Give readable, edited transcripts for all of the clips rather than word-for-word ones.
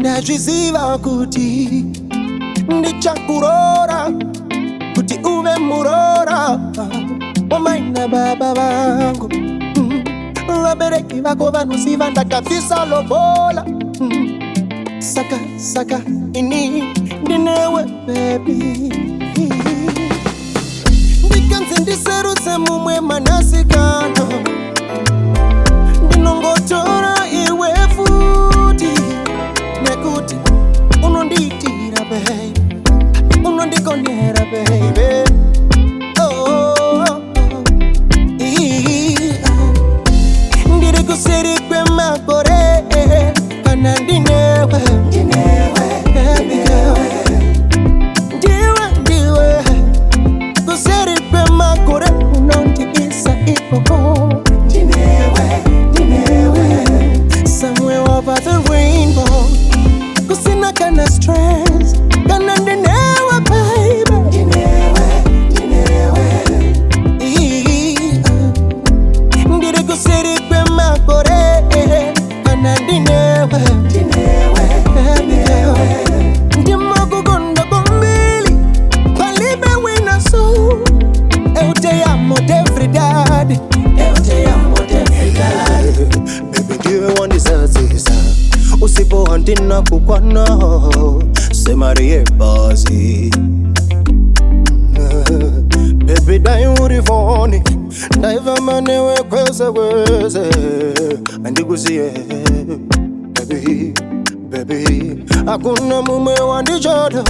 Ndachiziva kuti ndichakurora kuti uve murora wamaina baba vangu. Vabereki vako vanoziva ndakabvisa lobola. Saka ini ndinewe baby. Ndikanzi ndiserutse mumwe manasikana, ndinongotora iwe futi nekuti unonditira baby, unondikonera baby. Ndiri kuseri kwemakore kana ndinewe, ndiwe kuseri kwemakore unondibisa ikoko. Somewhere over the rainbow, kusina kana stress kana ndinewe baby. Ndiri kuseri kwemakore kana ndinewe, ndimakukonda kwambili palibe wina so. Eu te amo de verdade, eu te amo de verdade. Baby ndiwe wandizazisa usipo handina kukwana semarie basi. Baby dai urivoni ndaiva manewe kweze andikuzie baby hakuna mume wandichoda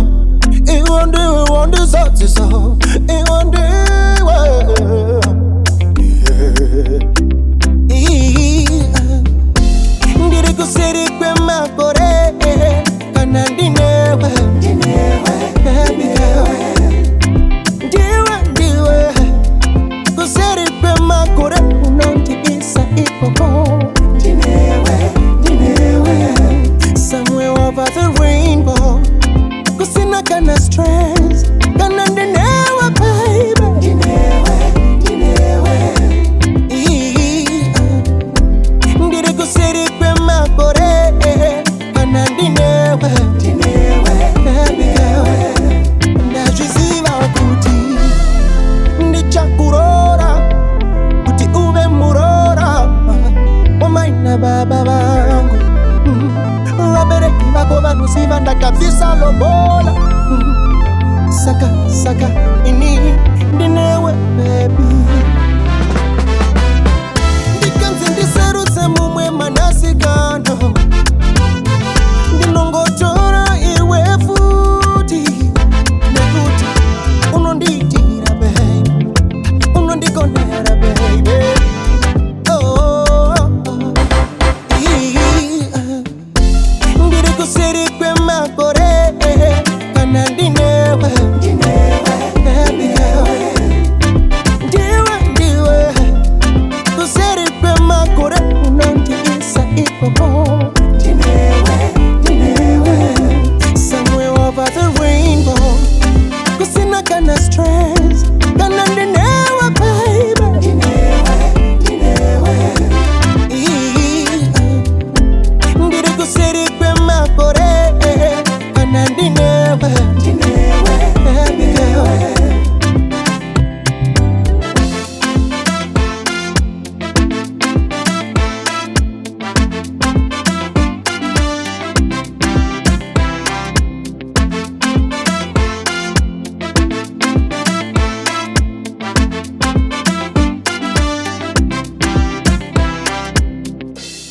iwe ndiwe wandizazisa iwe ndiwe. Ndiri kuseri kwemakore kana ndinewe, ndiwe kuseri kwemakore unondibisa ikoko. Somewhere over the rainbow, kusina kana stress kana ndinewe baby. Ndiri kuseri kwemakore kana ndinewe, ndachiziva kuti ndichakurora kuti uve murora wamaina baba vangu. Vabereki vako vanoziva ndakabvisa lobola. Saka ini ndinewe baby.